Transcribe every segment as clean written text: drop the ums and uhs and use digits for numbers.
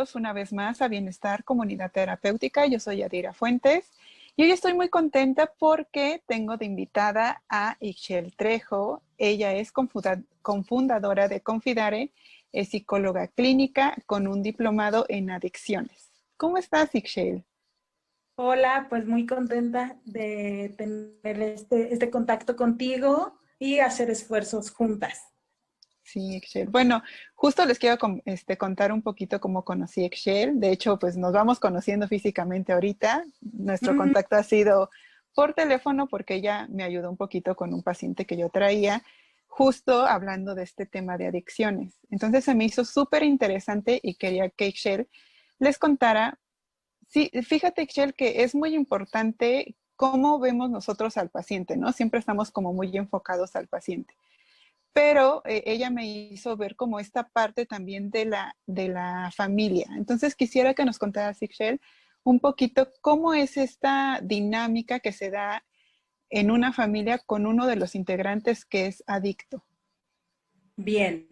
bienvenidos una vez más a Bienestar Comunidad Terapéutica. Yo soy Yadira Fuentes y hoy estoy muy contenta porque tengo de invitada a Ixchel Trejo. Ella es cofundadora de Confidare, es psicóloga clínica con un diplomado en adicciones. ¿Cómo estás, Ixchel? Hola, pues muy contenta de tener este contacto contigo y hacer esfuerzos juntas. Sí, Ixchel. Bueno, justo les quiero contar un poquito cómo conocí a Ixchel. De hecho, pues nos vamos conociendo físicamente ahorita. Nuestro Mm, contacto ha sido por teléfono porque ella me ayudó un poquito con un paciente que yo traía, justo hablando de este tema de adicciones. Entonces se me hizo súper interesante y quería que Ixchel les contara. Sí, fíjate, Ixchel, que es muy importante cómo vemos nosotros al paciente, ¿no? Siempre estamos como muy enfocados al paciente, pero ella me hizo ver como esta parte también de la familia. Entonces quisiera que nos contaras, Ixchel, un poquito cómo es esta dinámica que se da en una familia con uno de los integrantes que es adicto. bien,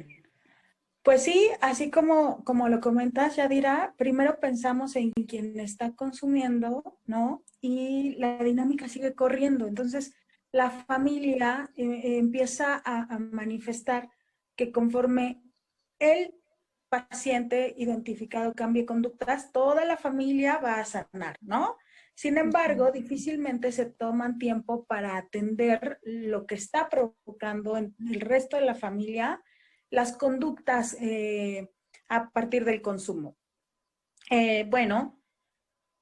pues sí, así como lo comentas, Yadira, primero pensamos en quien está consumiendo, ¿no? Y la dinámica sigue corriendo. Entonces, la familia empieza a manifestar que conforme el paciente identificado cambie conductas, toda la familia va a sanar, ¿no? Sin embargo, difícilmente se toman tiempo para atender lo que está provocando en el resto de la familia las conductas a partir del consumo. Bueno,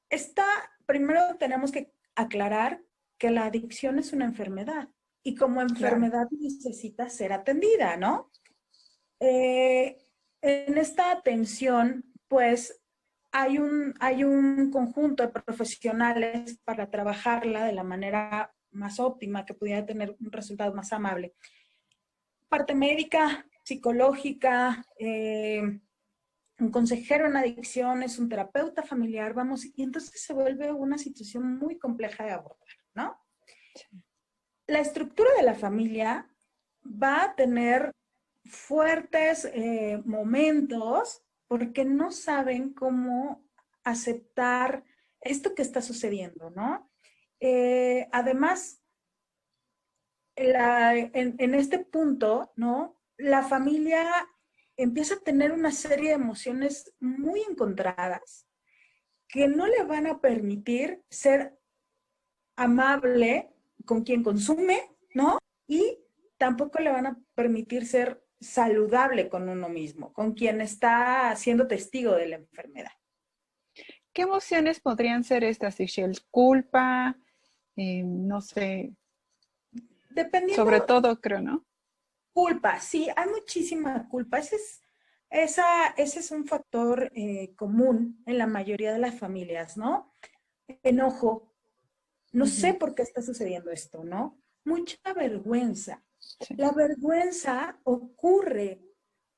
esta, primero tenemos que aclarar que la adicción es una enfermedad y como Claro. enfermedad necesita ser atendida, ¿no? Eh, en esta atención, pues hay un conjunto de profesionales para trabajarla de la manera más óptima, que pudiera tener un resultado más amable. Parte médica, psicológica, un consejero en adicciones, un terapeuta familiar, vamos, y entonces se vuelve una situación muy compleja de abordar, ¿no? La estructura de la familia va a tener fuertes momentos porque no saben cómo aceptar esto que está sucediendo, ¿no? Además, en este punto, ¿no? La familia empieza a tener una serie de emociones muy encontradas que no le van a permitir ser amable con quien consume, ¿no? Y tampoco le van a permitir ser saludable con uno mismo, con quien está siendo testigo de la enfermedad. ¿Qué emociones podrían ser estas, Ixchel? Culpa, no sé, Dependiendo, sobre todo creo, ¿no? culpa, sí, hay muchísima culpa. Ese es un factor común en la mayoría de las familias, ¿no? Enojo, no sé Ujú. por qué está sucediendo esto, ¿no? Mucha vergüenza. Sí. La vergüenza ocurre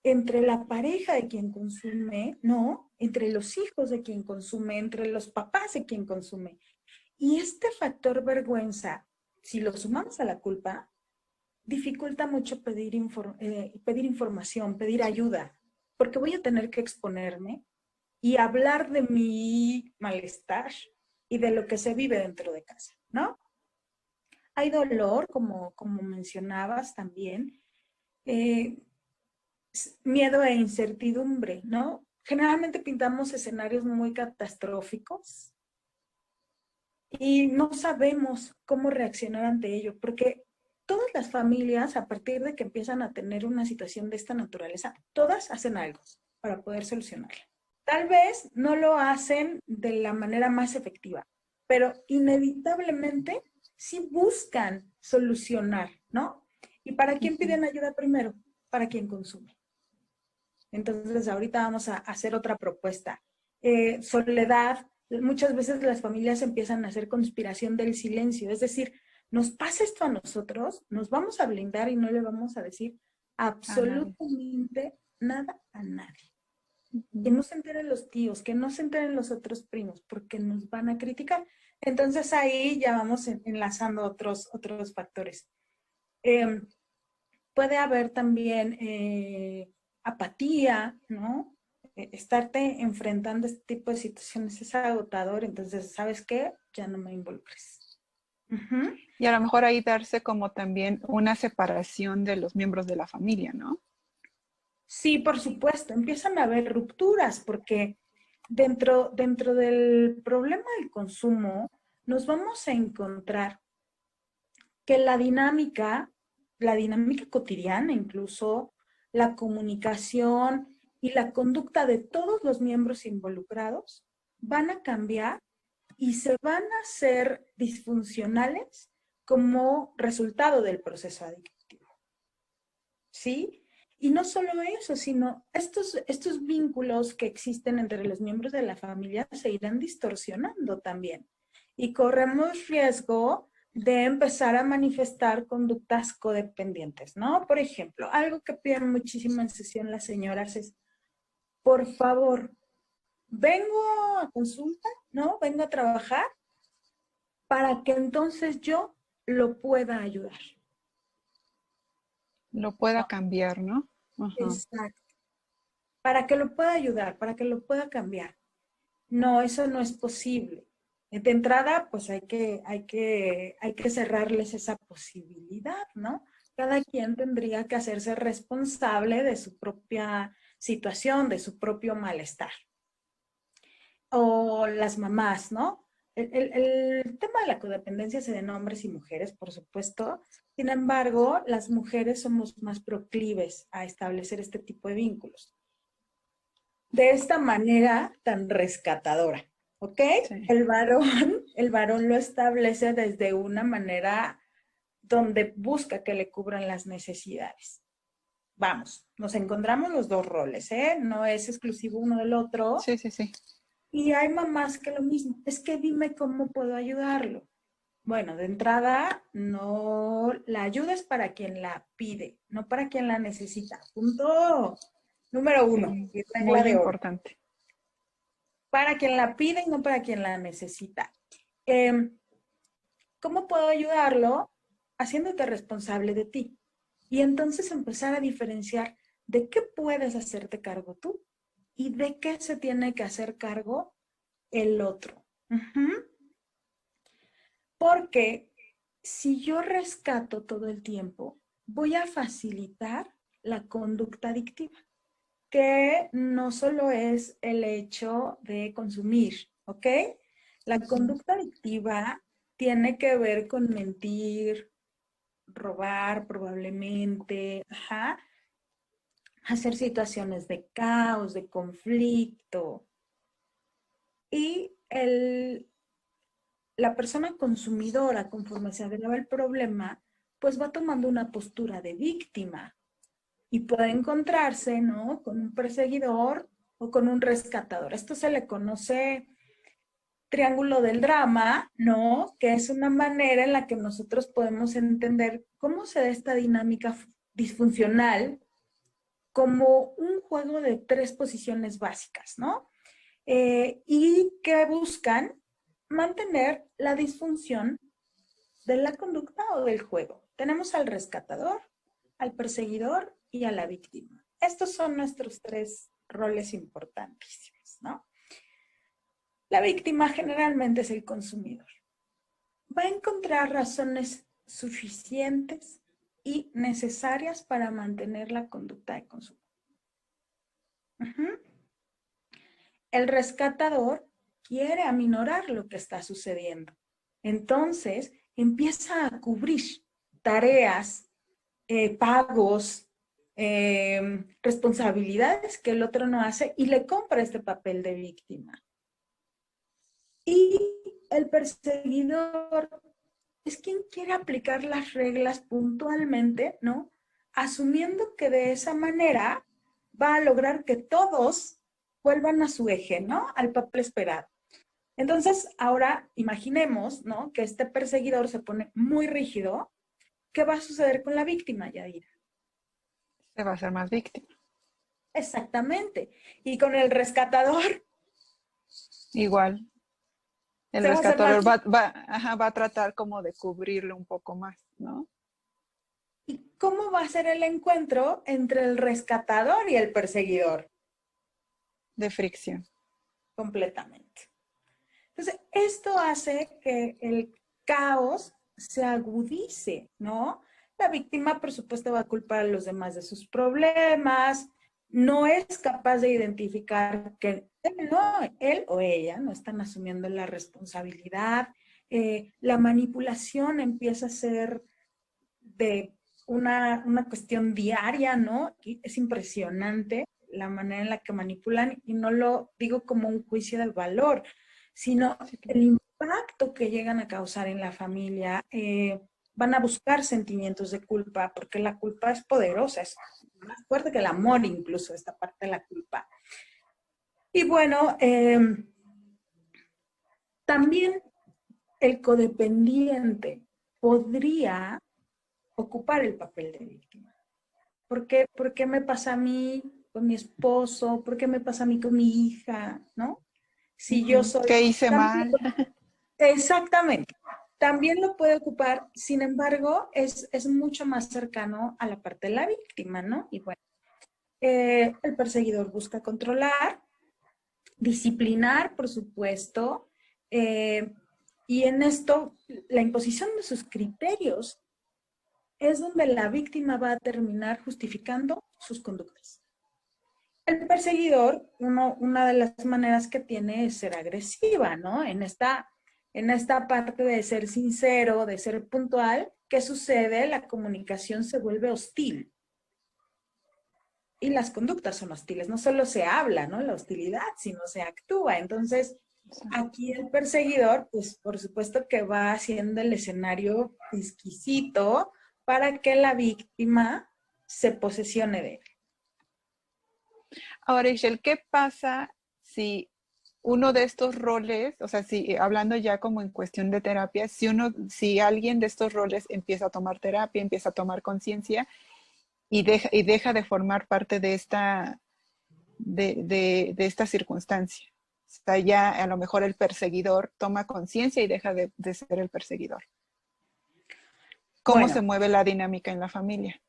entre la pareja de quien consume, ¿no? Entre los hijos de quien consume, entre los papás de quien consume. Y este factor vergüenza, si lo sumamos a la culpa, dificulta mucho pedir información, pedir ayuda, porque voy a tener que exponerme y hablar de mi malestar y de lo que se vive dentro de casa, ¿no? Hay dolor, como mencionabas también, eh, miedo e incertidumbre, ¿no? Generalmente pintamos escenarios muy catastróficos y no sabemos cómo reaccionar ante ello, porque todas las familias, a partir de que empiezan a tener una situación de esta naturaleza, todas hacen algo para poder solucionarla. Tal vez no lo hacen de la manera más efectiva, pero inevitablemente sí buscan solucionar, ¿no? ¿Y para quién Ujú. piden ayuda primero? Para quien consume. Entonces, ahorita vamos a hacer otra propuesta. Soledad, muchas veces las familias empiezan a hacer conspiración del silencio, es decir, nos pasa esto a nosotros, nos vamos a blindar y no le vamos a decir A nadie. absolutamente nada a nadie. Que Ujú. no se enteren los tíos, que no se enteren los otros primos, porque nos van a criticar. Entonces ahí ya vamos enlazando otros factores. Eh, Puede haber también apatía, ¿no? estarte enfrentando este tipo de situaciones es agotador, entonces, ¿sabes qué? Ya no me involucres. Ujú. Y a lo mejor ahí darse como también una separación de los miembros de la familia, ¿no? Sí, por supuesto, empiezan a haber rupturas porque dentro del problema del consumo nos vamos a encontrar que la dinámica cotidiana, incluso la comunicación y la conducta de todos los miembros involucrados van a cambiar y se van a hacer disfuncionales como resultado del proceso adictivo. ¿Sí? Y no solo eso, sino estos vínculos que existen entre los miembros de la familia se irán distorsionando también. Y corremos riesgo de empezar a manifestar conductas codependientes, ¿no? Por ejemplo, algo que piden muchísimo en sesión las señoras es, por favor, vengo a consulta, ¿no? Vengo a trabajar para que entonces yo lo pueda ayudar. Lo pueda cambiar, ¿no? Ajá. Exacto. Para que lo pueda ayudar, para que lo pueda cambiar. No, eso no es posible. De entrada, pues hay que cerrarles esa posibilidad, ¿no? Cada quien tendría que hacerse responsable de su propia situación, de su propio malestar. O las mamás, ¿no? El tema de la codependencia se da en hombres y mujeres, por supuesto. Sin embargo, las mujeres somos más proclives a establecer este tipo de vínculos de esta manera tan rescatadora, ¿ok? Sí. El varón lo establece desde una manera donde busca que le cubran las necesidades. Vamos, nos encontramos los dos roles, ¿eh? No es exclusivo uno del otro. Sí, sí, sí. Y hay mamás que lo mismo, es que dime cómo puedo ayudarlo. Bueno, de entrada, no la ayuda es para quien la pide, no para quien la necesita. Punto número uno, Sí, y regla muy de oro. importante. Para quien la pide y no para quien la necesita. Eh, ¿Cómo puedo ayudarlo? Haciéndote responsable de ti. Y entonces empezar a diferenciar de qué puedes hacerte cargo tú y de qué se tiene que hacer cargo el otro. Uh-huh. Porque si yo rescato todo el tiempo, voy a facilitar la conducta adictiva, que no solo es el hecho de consumir, ¿ok? La conducta adictiva tiene que ver con mentir, robar probablemente, ajá, hacer situaciones de caos, de conflicto. Y la persona consumidora, conforme se agrava el problema, pues va tomando una postura de víctima y puede encontrarse, ¿no? Con un perseguidor o con un rescatador. Esto se le conoce triángulo del drama, ¿no? Que es una manera en la que nosotros podemos entender cómo se da esta dinámica disfuncional como un juego de tres posiciones básicas, ¿no? Y que buscan mantener la disfunción de la conducta o del juego. Tenemos al rescatador, al perseguidor y a la víctima. Estos son nuestros tres roles importantísimos, ¿no? La víctima generalmente es el consumidor. Va a encontrar razones suficientes y necesarias para mantener la conducta de consumo. Uh-huh. El rescatador quiere aminorar lo que está sucediendo. Entonces, empieza a cubrir tareas, pagos, responsabilidades que el otro no hace y le compra este papel de víctima. Y el perseguidor es quien quiere aplicar las reglas puntualmente, ¿no? Asumiendo que de esa manera va a lograr que todos vuelvan a su eje, ¿no? Al papel esperado. Entonces, ahora imaginemos, ¿no? Que este perseguidor se pone muy rígido. ¿Qué va a suceder con la víctima, Yadira? Se va a ser más víctima. Exactamente. Y con el rescatador Igual, el se va a hacer más. rescatador va a tratar como de cubrirlo un poco más, ¿no? ¿Y cómo va a ser el encuentro entre el rescatador y el perseguidor? De fricción. Completamente. Entonces, esto hace que el caos se agudice, ¿no? La víctima, por supuesto, va a culpar a los demás de sus problemas, no es capaz de identificar que él o ella no están asumiendo la responsabilidad. La manipulación empieza a ser de una cuestión diaria, ¿no? Y es impresionante la manera en la que manipulan, y no lo digo como un juicio de valor, sino Sí, el impacto que llegan a causar en la familia. Van a buscar sentimientos de culpa, porque la culpa es poderosa, es más fuerte que el amor incluso, esta parte de la culpa. Y bueno, también el codependiente podría ocupar el papel de víctima. ¿Por qué me pasa a mí con mi esposo? ¿Por qué me pasa a mí con mi hija? ¿No? Si yo soy... ¿Qué hice También, mal? exactamente. También lo puede ocupar, sin embargo, es mucho más cercano a la parte de la víctima, ¿no? Y bueno, el perseguidor busca controlar, disciplinar, por supuesto, y en esto la imposición de sus criterios es donde la víctima va a terminar justificando sus conductas. El perseguidor, una de las maneras que tiene es ser agresiva, ¿no? En esta parte de ser sincero, de ser puntual, ¿qué sucede? La comunicación se vuelve hostil. Y las conductas son hostiles. No solo se habla, ¿no? La hostilidad, sino se actúa. Entonces, aquí el perseguidor, pues por supuesto que va haciendo el escenario exquisito para que la víctima se posesione de él. Ahora, Ishel, ¿qué pasa si uno de estos roles, o sea, si hablando ya como en cuestión de terapia, si alguien de estos roles empieza a tomar terapia, empieza a tomar conciencia y deja de formar parte de esta circunstancia? O sea, ya a lo mejor el perseguidor toma conciencia y deja de ser el perseguidor. ¿Cómo se Bueno, mueve la dinámica en la familia?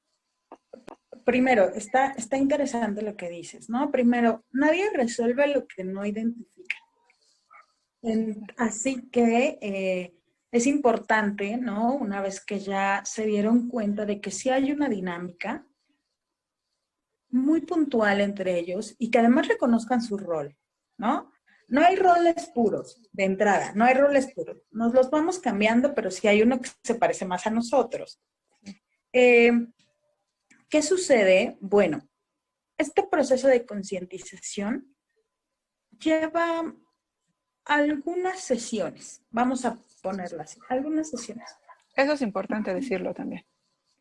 primero, está interesante lo que dices, ¿no? Primero, nadie resuelve lo que no identifica. Así que es importante, ¿no? Una vez que ya se dieron cuenta de que sí hay una dinámica muy puntual entre ellos y que además reconozcan su rol, ¿no? No hay roles puros de entrada, no hay roles puros. Nos los vamos cambiando, pero sí hay uno que se parece más a nosotros. Eh, ¿Qué sucede? Bueno, este proceso de concientización lleva algunas sesiones, vamos a ponerlo así, algunas sesiones. Eso es importante decirlo también.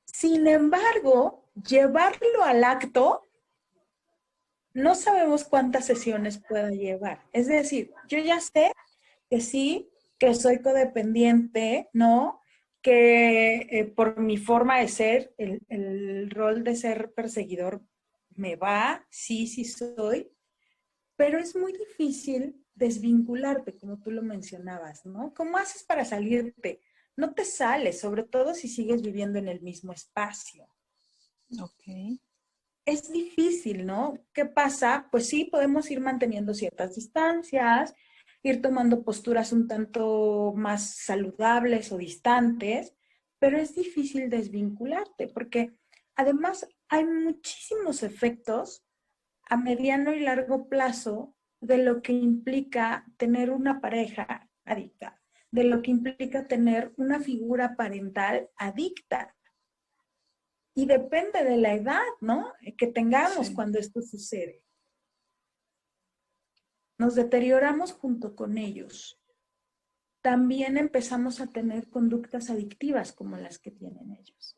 Sin embargo, llevarlo al acto, no sabemos cuántas sesiones pueda llevar. Es decir, yo ya sé que sí, que soy codependiente, ¿no? Que por mi forma de ser, el rol de ser perseguidor me va, sí, sí soy, pero es muy difícil desvincularte, como tú lo mencionabas, ¿no? ¿Cómo haces para salirte? No te sales, sobre todo si sigues viviendo en el mismo espacio. Ok. Es difícil, ¿no? ¿Qué pasa? Pues sí, podemos ir manteniendo ciertas distancias, ir tomando posturas un tanto más saludables o distantes, pero es difícil desvincularte porque además hay muchísimos efectos a mediano y largo plazo de lo que implica tener una pareja adicta, de lo que implica tener una figura parental adicta. Y depende de la edad, ¿no? Que tengamos Sí. cuando esto sucede. Nos deterioramos junto con ellos. También empezamos a tener conductas adictivas como las que tienen ellos.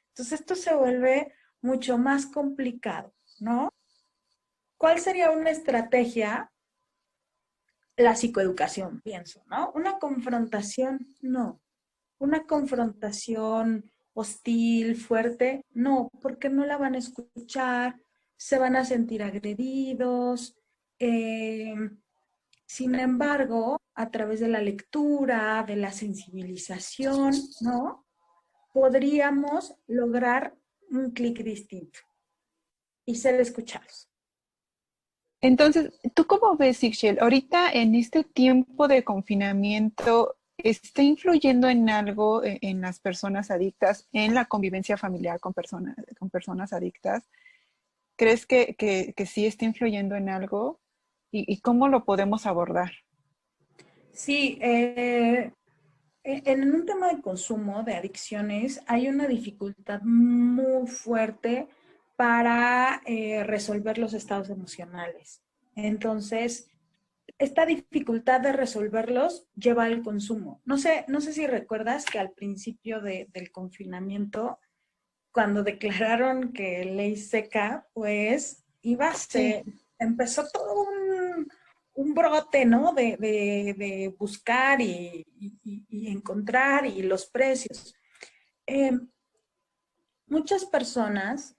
Entonces esto se vuelve mucho más complicado, ¿no? ¿Cuál sería una estrategia? La psicoeducación, pienso, ¿no? Una confrontación, no. Una confrontación hostil, fuerte, no, porque no la van a escuchar, se van a sentir agredidos. Eh, Sin embargo, a través de la lectura, de la sensibilización, ¿no? Podríamos lograr un clic distinto y ser escuchados. Entonces, ¿tú cómo ves, Ixchel? Ahorita en este tiempo de confinamiento, ¿está influyendo en algo en las personas adictas, en la convivencia familiar con personas adictas? ¿Crees que sí está influyendo en algo? Y cómo lo podemos abordar? Sí, en un tema de consumo, de adicciones, hay una dificultad muy fuerte para resolver los estados emocionales. Entonces, esta dificultad de resolverlos lleva al consumo. No sé si recuerdas que al principio del confinamiento, cuando declararon que ley seca, pues Sí, empezó todo un brote, ¿no? De buscar y encontrar y los precios. Eh, Muchas personas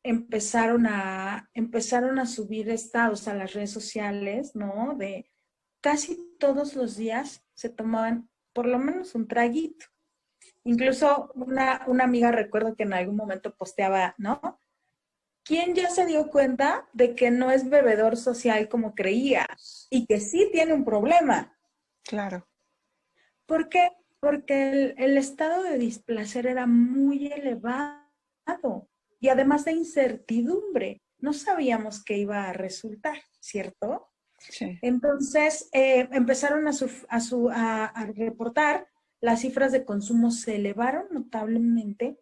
empezaron a subir estados a las redes sociales, ¿no? De casi todos los días se tomaban por lo menos un traguito. Incluso una amiga recuerdo que en algún momento posteaba, ¿no? ¿Quién ya se dio cuenta de que no es bebedor social como creía y que sí tiene un problema? claro. ¿Por qué? Porque el estado de displacer era muy elevado y además de incertidumbre, no sabíamos qué iba a resultar, ¿cierto? Sí. Entonces empezaron a reportar, las cifras de consumo se elevaron notablemente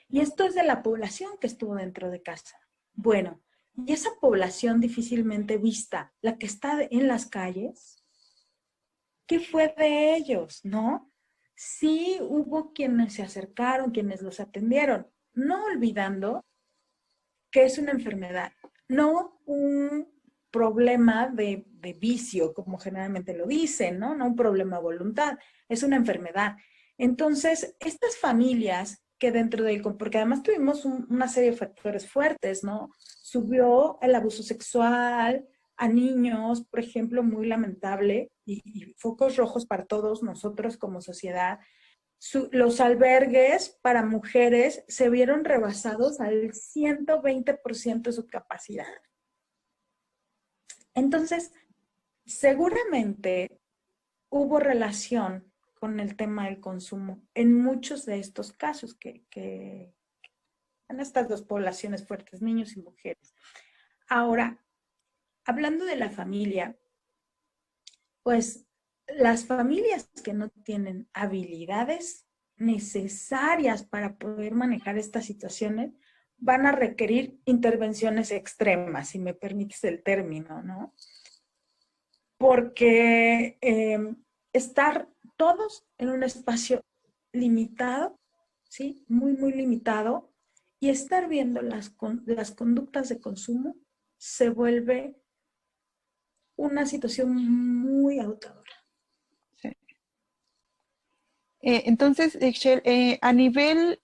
y esto es de la población que estuvo dentro de casa. Bueno, y esa población difícilmente vista, la que está en las calles, ¿qué fue de ellos? ¿No? Sí hubo quienes se acercaron, quienes los atendieron, no olvidando que es una enfermedad, no un problema de vicio, como generalmente lo dicen, ¿no? No un problema de voluntad, es una enfermedad. Entonces, estas familias que dentro del, porque además tuvimos una serie de factores fuertes, ¿no? Subió el abuso sexual a niños, por ejemplo, muy lamentable, y focos rojos para todos nosotros como sociedad. Los albergues para mujeres se vieron rebasados al 120% de su capacidad. Entonces, seguramente hubo relación con el tema del consumo en muchos de estos casos que en estas dos poblaciones fuertes, niños y mujeres. Ahora, hablando de la familia, pues las familias que no tienen habilidades necesarias para poder manejar estas situaciones van a requerir intervenciones extremas, si me permites el término, ¿no? Porque estar todos en un espacio limitado, ¿sí? Muy, muy limitado, y estar viendo las conductas de consumo se vuelve una situación muy agotadora. Sí. Entonces, Excel, a nivel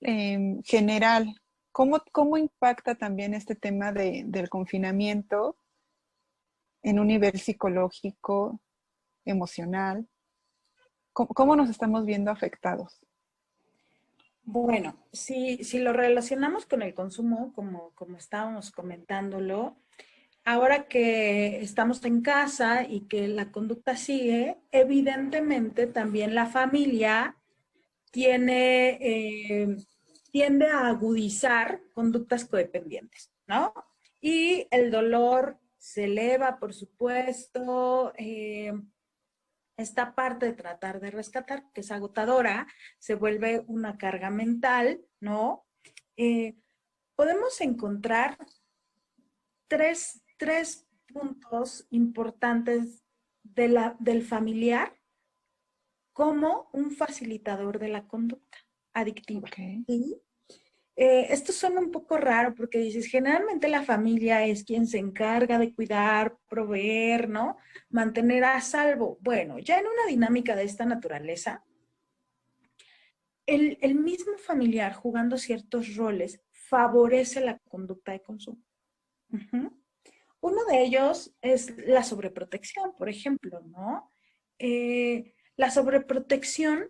general, ¿cómo impacta también este tema del confinamiento en un nivel psicológico, emocional? ¿Cómo nos estamos viendo afectados? Bueno, si lo relacionamos con el consumo, como estábamos comentándolo, ahora que estamos en casa y que la conducta sigue, evidentemente también la familia tiene, tiende a agudizar conductas codependientes, ¿no? Y el dolor se eleva, por supuesto. Esta parte de tratar de rescatar, que es agotadora, se vuelve una carga mental, ¿no? Eh, Podemos encontrar tres puntos importantes del familiar como un facilitador de la conducta adictiva. Ok, ¿Sí? Esto suena un poco raro porque dices, generalmente la familia es quien se encarga de cuidar, proveer, ¿no? Mantener a salvo. Bueno, ya en una dinámica de esta naturaleza, el mismo familiar jugando ciertos roles favorece la conducta de consumo. Uh-huh. Uno de ellos es la sobreprotección, por ejemplo, ¿no? La sobreprotección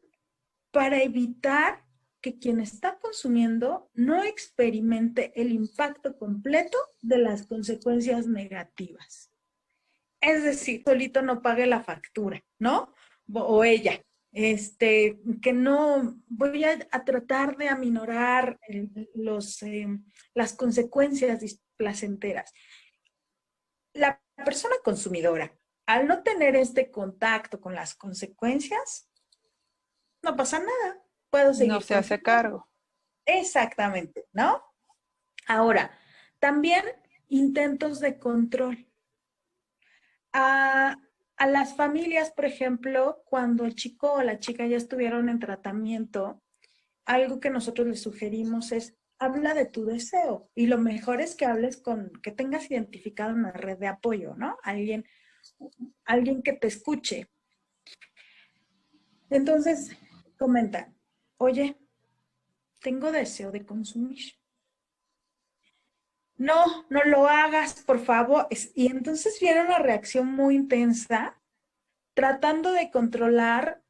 para evitar que quien está consumiendo no experimente el impacto completo de las consecuencias negativas. Es decir, solito no pague la factura, ¿no? O ella. Que no voy a tratar de aminorar las consecuencias displacenteras. La persona consumidora, al no tener este contacto con las consecuencias, no pasa nada. Puedo No seguir se hace consumiendo. cargo. Exactamente, ¿no? Ahora, también intentos de control. A las familias, por ejemplo, cuando el chico o la chica ya estuvieron en tratamiento, algo que nosotros les sugerimos es, habla de tu deseo. Y lo mejor es que hables que tengas identificado una red de apoyo, ¿no? Alguien que te escuche. Entonces, comenta, oye, tengo deseo de consumir. No, no lo hagas, por favor. Y entonces viene una reacción muy intensa, tratando de controlar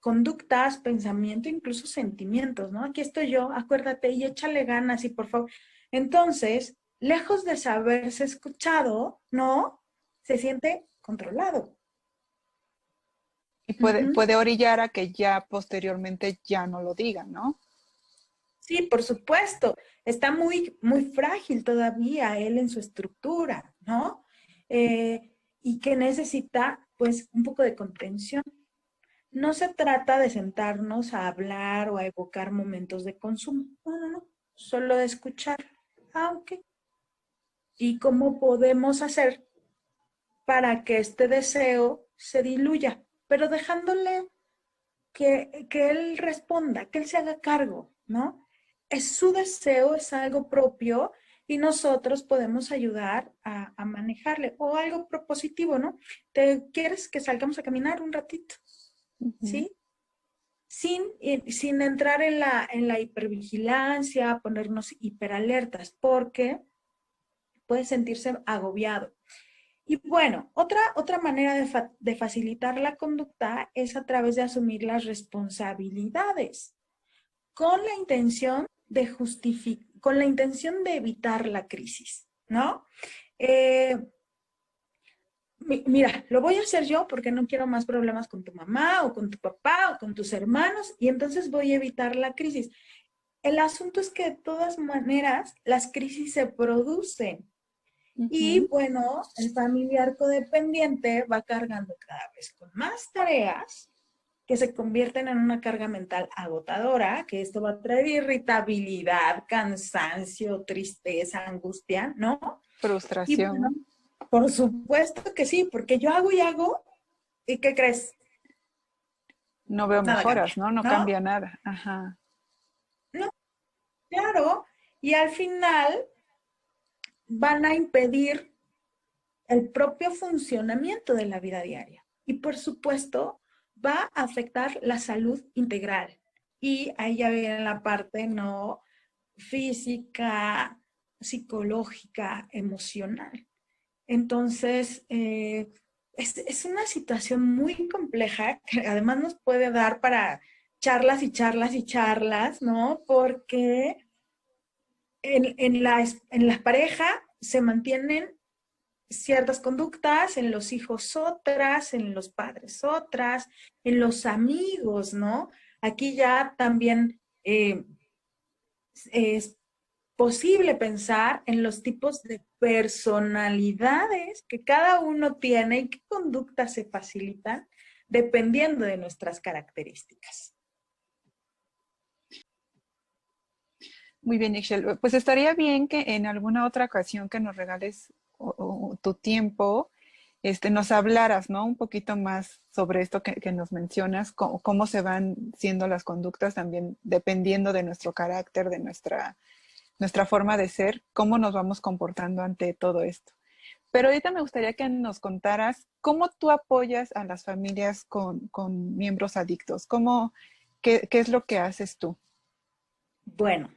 conductas, pensamiento, incluso sentimientos, ¿no? Aquí estoy yo, acuérdate y échale ganas y por favor. Entonces, lejos de saberse escuchado, ¿no? Se siente controlado. Y Ujú. puede orillar a que ya posteriormente ya no lo digan, ¿no? Sí, por supuesto. Está muy, muy frágil todavía él en su estructura, ¿no? Y que necesita, pues, un poco de contención. No se trata de sentarnos a hablar o a evocar momentos de consumo. No, no, no. Solo de escuchar. Ah, ok. ¿Y cómo podemos hacer para que este deseo se diluya? Pero dejándole que él responda, que él se haga cargo, ¿no? Es su deseo, es algo propio y nosotros podemos ayudar a manejarle. O algo propositivo, ¿no? ¿Te quieres que salgamos a caminar un ratito? Ujú. ¿Sí? Sin entrar en la hipervigilancia, ponernos hiperalertas, porque puede sentirse agobiado. Y bueno, otra manera de facilitar la conducta es a través de asumir las responsabilidades con la intención con la intención de evitar la crisis, ¿no? Eh, Mira, lo voy a hacer yo porque no quiero más problemas con tu mamá o con tu papá o con tus hermanos y entonces voy a evitar la crisis. El asunto es que de todas maneras las crisis se producen y Ujú. bueno, el familiar codependiente va cargando cada vez con más tareas que se convierten en una carga mental agotadora, que esto va a traer irritabilidad, cansancio, tristeza, angustia, ¿no? Y bueno, Frustración. por supuesto que sí, porque yo hago y hago, ¿y qué crees? No veo Nada cambia, mejoras, ¿no? No ¿no? cambia nada. Ajá. No, claro. Y al final van a impedir el propio funcionamiento de la vida diaria. Y por supuesto, va a afectar la salud integral. Y ahí ya viene la parte no física, psicológica, emocional. Entonces, es una situación muy compleja que además nos puede dar para charlas y charlas y charlas, ¿no? Porque en la pareja se mantienen ciertas conductas, en los hijos otras, en los padres otras, en los amigos, ¿no? Aquí ya también es posible pensar en los tipos de personalidades que cada uno tiene y qué conductas se facilitan dependiendo de nuestras características. Muy bien, Ixchel. Pues estaría bien que en alguna otra ocasión que nos regales tu tiempo, nos hablaras, ¿no? Un poquito más sobre esto que nos mencionas, cómo se van siendo las conductas también dependiendo de nuestro carácter, de nuestra forma de ser, cómo nos vamos comportando ante todo esto. Pero ahorita me gustaría que nos contaras cómo tú apoyas a las familias con miembros adictos, qué es lo que haces tú. Bueno,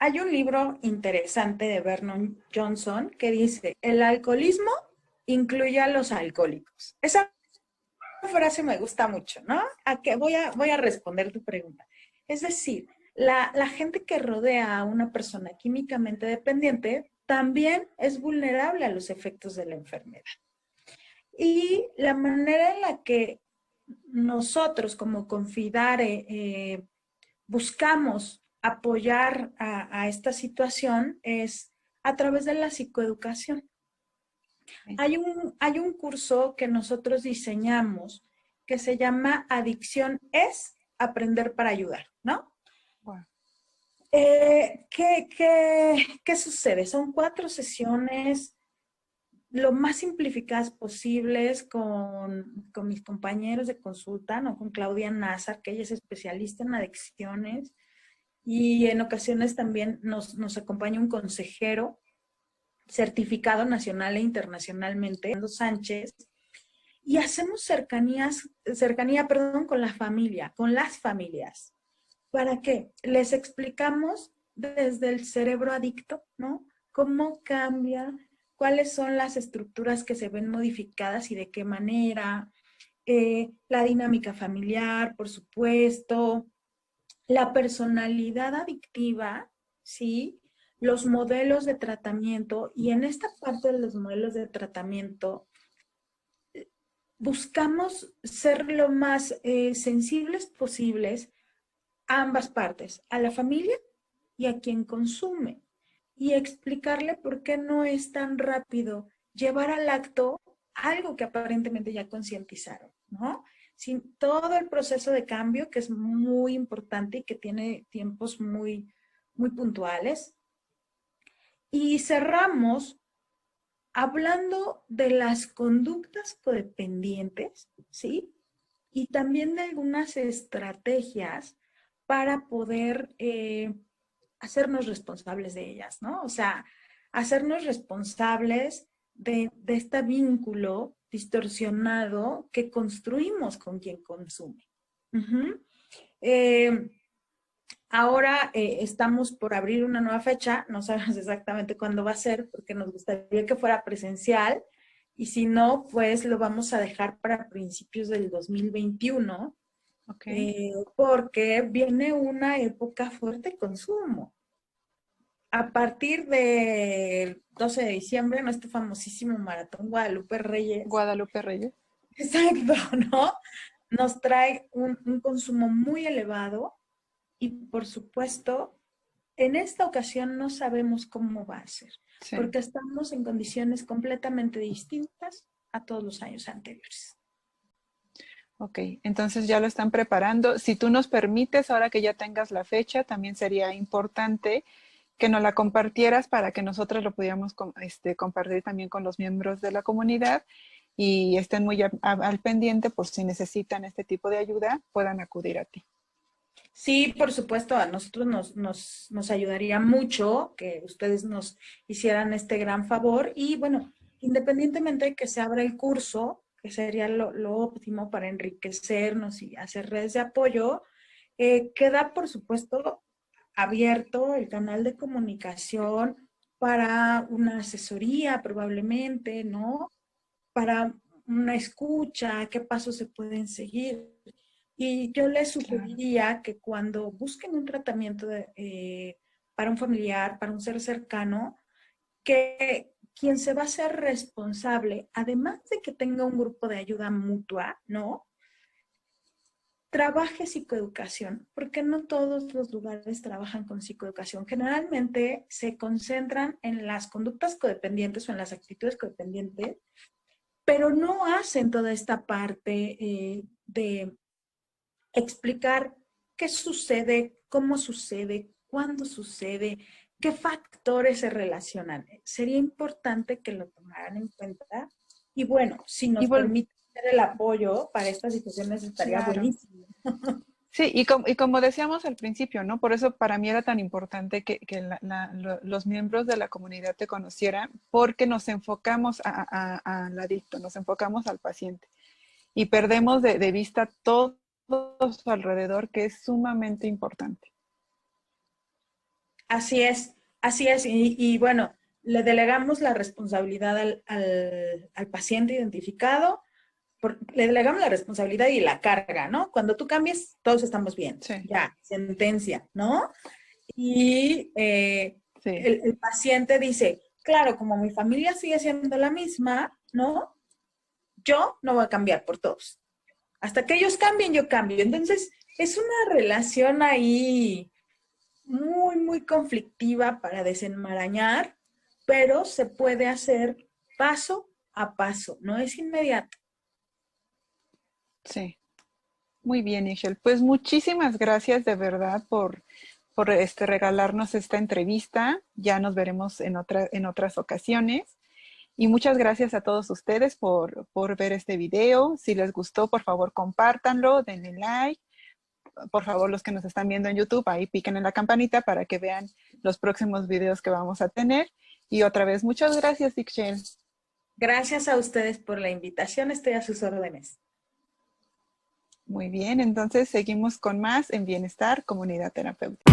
hay un libro interesante de Vernon Johnson que dice, el alcoholismo incluye a los alcohólicos. Esa frase me gusta mucho, ¿no? Voy a responder tu pregunta. Es decir, la gente que rodea a una persona químicamente dependiente también es vulnerable a los efectos de la enfermedad. Y la manera en la que nosotros como Confidare buscamos apoyar a esta situación es a través de la psicoeducación. Hay un curso que nosotros diseñamos que se llama Adicción es aprender para ayudar, ¿no? Wow. ¿Qué sucede? Son 4 sesiones lo más simplificadas posibles con mis compañeros de consulta, ¿no? Con Claudia Nazar, que ella es especialista en adicciones, y en ocasiones también nos acompaña un consejero certificado nacional e internacionalmente, Fernando Sánchez, y hacemos cercanía, con la familia, con las familias. ¿Para qué? Les explicamos desde el cerebro adicto, ¿no? Cómo cambia, cuáles son las estructuras que se ven modificadas y de qué manera, la dinámica familiar, por supuesto, la personalidad adictiva, ¿sí? Los modelos de tratamiento, y en esta parte de los modelos de tratamiento buscamos ser lo más sensibles posibles a ambas partes, a la familia y a quien consume, y explicarle por qué no es tan rápido llevar al acto algo que aparentemente ya concientizaron, ¿no? Sin todo el proceso de cambio, que es muy importante y que tiene tiempos muy, muy puntuales. Y cerramos hablando de las conductas codependientes, ¿sí? Y también de algunas estrategias para poder hacernos responsables de ellas, ¿no? O sea, hacernos responsables de este vínculo distorsionado que construimos con quien consume. Uh-huh. Ahora estamos por abrir una nueva fecha, no sabemos exactamente cuándo va a ser, porque nos gustaría que fuera presencial, y si no, pues lo vamos a dejar para principios del 2021, Okay. porque viene una época fuerte de consumo. A partir del 12 de diciembre, nuestro famosísimo maratón Guadalupe Reyes, Guadalupe Reyes. exacto, ¿no? Nos trae un consumo muy elevado, y por supuesto, en esta ocasión no sabemos cómo va a ser, Sí. porque estamos en condiciones completamente distintas a todos los años anteriores. Ok, entonces ya lo están preparando. Si tú nos permites, ahora que ya tengas la fecha, también sería importante que nos la compartieras para que nosotros lo pudiéramos compartir también con los miembros de la comunidad y estén muy al pendiente por si necesitan este tipo de ayuda, puedan acudir a ti. Sí, por supuesto, a nosotros nos ayudaría mucho que ustedes nos hicieran este gran favor, y bueno, independientemente de que se abra el curso, que sería lo óptimo para enriquecernos y hacer redes de apoyo, queda por supuesto abierto el canal de comunicación para una asesoría probablemente, ¿no? Para una escucha, qué pasos se pueden seguir. Y yo les Claro. sugeriría que cuando busquen un tratamiento para un familiar, para un ser cercano, que quien se va a ser responsable, además de que tenga un grupo de ayuda mutua, ¿no? Trabaje psicoeducación, porque no todos los lugares trabajan con psicoeducación. Generalmente se concentran en las conductas codependientes o en las actitudes codependientes, pero no hacen toda esta parte de explicar qué sucede, cómo sucede, cuándo sucede, qué factores se relacionan. Sería importante que lo tomaran en cuenta. Y bueno, si Y nos permite hacer el apoyo para estas situaciones, estaría claro. buenísimo. Sí, y como decíamos al principio, ¿no? Por eso para mí era tan importante que los miembros de la comunidad te conocieran, porque nos enfocamos al adicto, nos enfocamos al paciente y perdemos de vista todo su alrededor, que es sumamente importante. Así es, así es. Y bueno, le delegamos la responsabilidad al paciente identificado, le delegamos la responsabilidad y la carga, ¿no? Cuando tú cambies, todos estamos bien. Sí. Ya, sentencia, ¿no? Y Sí. el paciente dice, claro, como mi familia sigue siendo la misma, ¿no? Yo no voy a cambiar por todos. Hasta que ellos cambien, yo cambio. Entonces, es una relación ahí muy, muy conflictiva para desenmarañar, pero se puede hacer paso a paso, no es inmediato. Sí. Muy bien, Michelle. Pues muchísimas gracias de verdad por regalarnos esta entrevista. Ya nos veremos en otras ocasiones. Y muchas gracias a todos ustedes por ver este video. Si les gustó, por favor, compártanlo, denle like. Por favor, los que nos están viendo en YouTube, ahí piquen en la campanita para que vean los próximos videos que vamos a tener. Y otra vez, muchas gracias, Michelle. Gracias a ustedes por la invitación. Estoy a sus órdenes. Muy bien, entonces seguimos con más en Bienestar Comunidad Terapéutica.